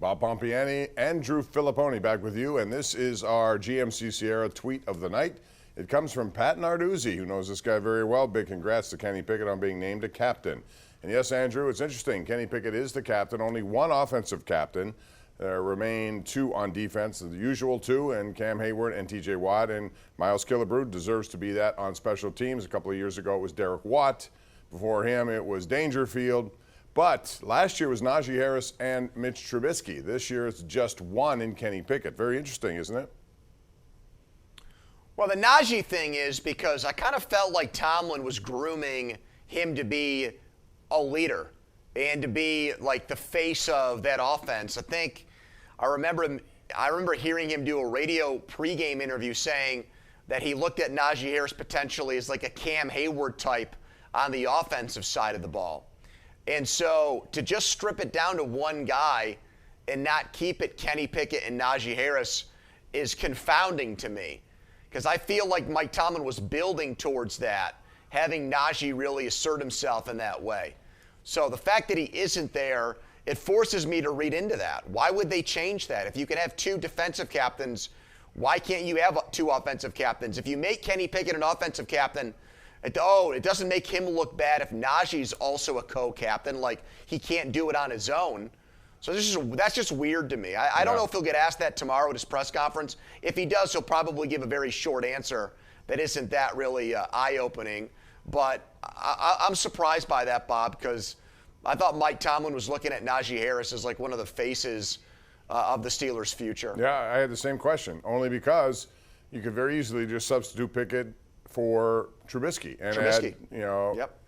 Bob Pompeani and Drew Fillipponi back with you, and this is our GMC Sierra tweet of the night. It comes from Pat Narduzzi, who knows this guy very well. Big congrats to Kenny Pickett on being named a captain. And yes, Andrew, it's interesting. Kenny Pickett is the captain, only one offensive captain. There remain two on defense, the usual two, and Cam Hayward and TJ Watt. And Miles Killebrew deserves to be that on special teams. A couple of years ago, it was Derek Watt. Before him, it was Dangerfield. But last year was Najee Harris and Mitch Trubisky. This year it's just one in Kenny Pickett. Very interesting, isn't it? Well, the Najee thing is because I kind of felt like Tomlin was grooming him to be a leader and to be like the face of that offense. I remember hearing him do a radio pregame interview saying that he looked at Najee Harris potentially as like a Cam Hayward type on the offensive side of the ball. And so to just strip it down to one guy and not keep it Kenny Pickett and Najee Harris is confounding to me, because I feel like Mike Tomlin was building towards that, having Najee really assert himself in that way. So the fact that he isn't there, it forces me to read into that. Why would they change that? If you can have two defensive captains, why can't you have two offensive captains? If you make Kenny Pickett an offensive captain, it doesn't make him look bad if Najee's also a co-captain, like he can't do it on his own. So that's just weird to me. I don't know if he'll get asked that tomorrow at his press conference. If he does, he'll probably give a very short answer that isn't that really eye-opening. But I'm surprised by that, Bob, because I thought Mike Tomlin was looking at Najee Harris as like one of the faces of the Steelers' future. Yeah, I had the same question, only because you could very easily just substitute Pickett for Trubisky and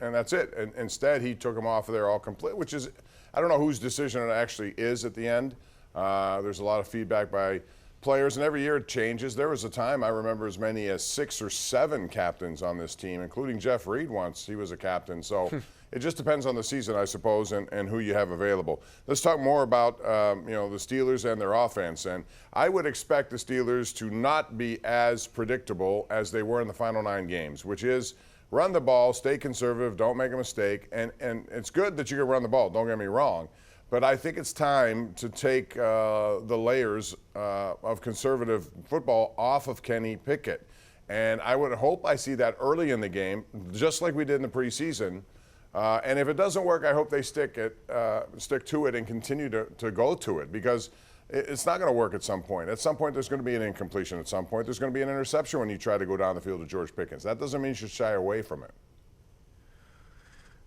and that's it. And instead, he took him off of there all complete, which is, I don't know whose decision it actually is at the end. There's a lot of feedback by players, and every year it changes. There was a time I remember as many as 6 or 7 captains on this team, including Jeff Reed once. He was a captain. So it just depends on the season, I suppose, and who you have available. Let's talk more about the Steelers and their offense. And I would expect the Steelers to not be as predictable as they were in the final 9 games, which is run the ball, stay conservative, don't make a mistake. And it's good that you can run the ball, don't get me wrong. But I think it's time to take the layers of conservative football off of Kenny Pickett. And I would hope I see that early in the game, just like we did in the preseason. And if it doesn't work, I hope they stick to it and continue to go to it, because it's not going to work at some point. At some point, there's going to be an incompletion. At some point, there's going to be an interception when you try to go down the field to George Pickens. That doesn't mean you should shy away from it.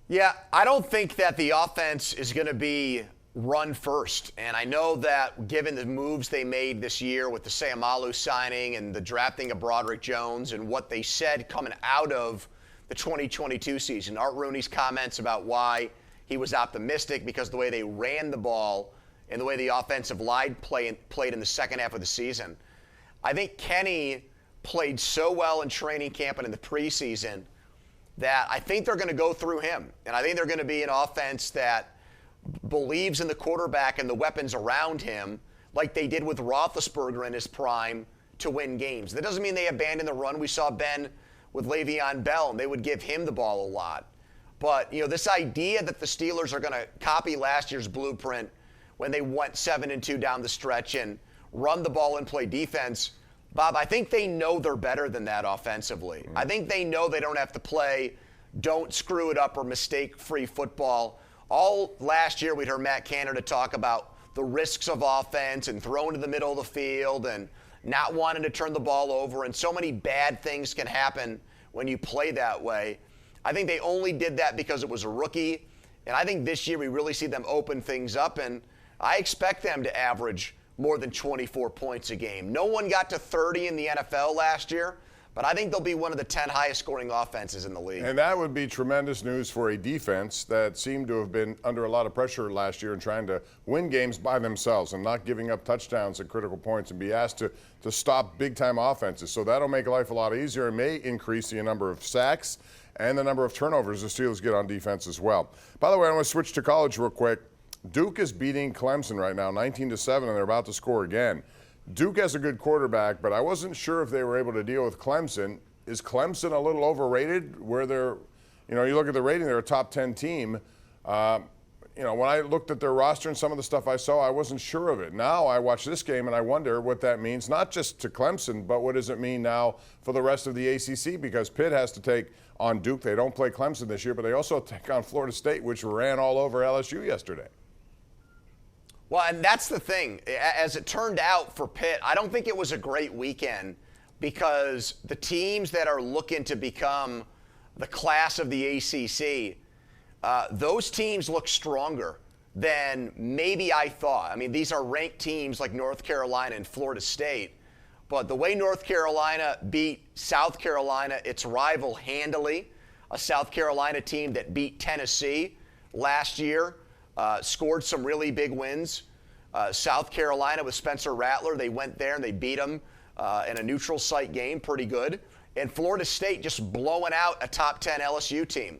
Yeah, I don't think that the offense is going to be run first. And I know that given the moves they made this year with the Sayamalu signing and the drafting of Broderick Jones and what they said coming out of the 2022 season, Art Rooney's comments about why he was optimistic because of the way they ran the ball and the way the offensive line played in the second half of the season. I think Kenny played so well in training camp and in the preseason that I think they're going to go through him. And I think they're going to be an offense that believes in the quarterback and the weapons around him like they did with Roethlisberger in his prime to win games. That doesn't mean they abandon the run. We saw Ben with Le'Veon Bell, and they would give him the ball a lot. But, this idea that the Steelers are going to copy last year's blueprint when they went 7-2 down the stretch and run the ball and play defense, Bob, I think they know they're better than that offensively. I think they know they don't have to play don't screw it up or mistake-free football. All last year we'd heard Matt Canada talk about the risks of offense and throwing to the middle of the field and not wanting to turn the ball over, and so many bad things can happen when you play that way. I think they only did that because it was a rookie, and I think this year we really see them open things up, and I expect them to average more than 24 points a game. No one got to 30 in the NFL last year, but I think they'll be one of the 10 highest scoring offenses in the league. And that would be tremendous news for a defense that seemed to have been under a lot of pressure last year and trying to win games by themselves and not giving up touchdowns at critical points and be asked to stop big-time offenses. So that'll make life a lot easier and may increase the number of sacks and the number of turnovers the Steelers get on defense as well. By the way, I want to switch to college real quick. Duke is beating Clemson right now, 19-7, and they're about to score again. Duke has a good quarterback, but I wasn't sure if they were able to deal with Clemson. Is Clemson a little overrated? Where they're, you look at the rating, they're a top 10 team. when I looked at their roster and some of the stuff I saw, I wasn't sure of it. Now I watch this game and I wonder what that means, not just to Clemson, but what does it mean now for the rest of the ACC? Because Pitt has to take on Duke. They don't play Clemson this year, but they also take on Florida State, which ran all over LSU yesterday. Well, and that's the thing. As it turned out for Pitt, I don't think it was a great weekend because the teams that are looking to become the class of the ACC, those teams look stronger than maybe I thought. I mean, these are ranked teams like North Carolina and Florida State. But the way North Carolina beat South Carolina, its rival, handily, a South Carolina team that beat Tennessee last year, scored some really big wins. South Carolina with Spencer Rattler, they went there and they beat them in a neutral site game, pretty good. And Florida State just blowing out a top 10 LSU team.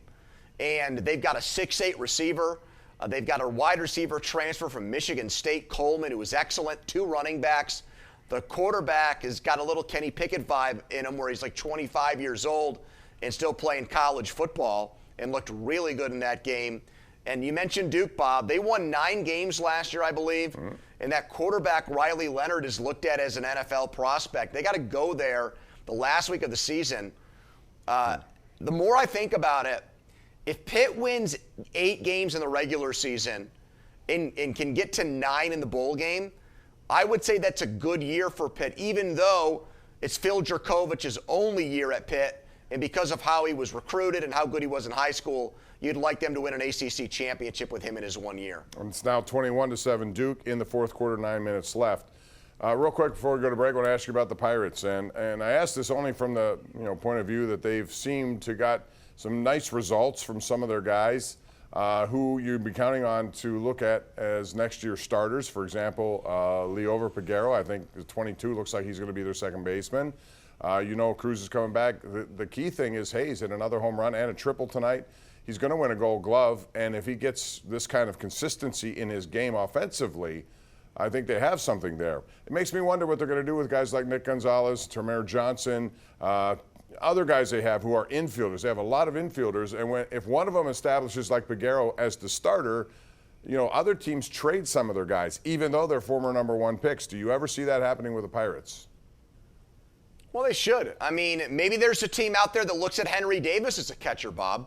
And they've got a 6'8 receiver. They've got a wide receiver transfer from Michigan State, Coleman, who was excellent. 2 running backs. The quarterback has got a little Kenny Pickett vibe in him where he's like 25 years old and still playing college football and looked really good in that game. And you mentioned Duke, Bob. They won 9 games last year, I believe. Mm-hmm. And that quarterback, Riley Leonard, is looked at as an NFL prospect. They got to go there the last week of the season. The more I think about it, if Pitt wins 8 games in the regular season and can get to 9 in the bowl game, I would say that's a good year for Pitt, even though it's Phil Jurkovich's only year at Pitt. And because of how he was recruited and how good he was in high school, you'd like them to win an ACC championship with him in his 1 year. And it's now 21-7 Duke in the fourth quarter, 9 minutes left. Real quick before we go to break, I want to ask you about the Pirates. And I ask this only from the point of view that they've seemed to got some nice results from some of their guys who you'd be counting on to look at as next year's starters. For example, Leover Piguero, I think 22, looks like he's going to be their second baseman. Cruz is coming back. The key thing is Hayes hit another home run and a triple tonight. He's going to win a Gold Glove, and if he gets this kind of consistency in his game offensively, I think they have something there. It makes me wonder what they're going to do with guys like Nick Gonzalez, Termer Johnson, other guys they have who are infielders. They have a lot of infielders, and if one of them establishes like Piguero as the starter, other teams trade some of their guys, even though they're former number 1 picks. Do you ever see that happening with the Pirates? Well, they should. I mean, maybe there's a team out there that looks at Henry Davis as a catcher, Bob.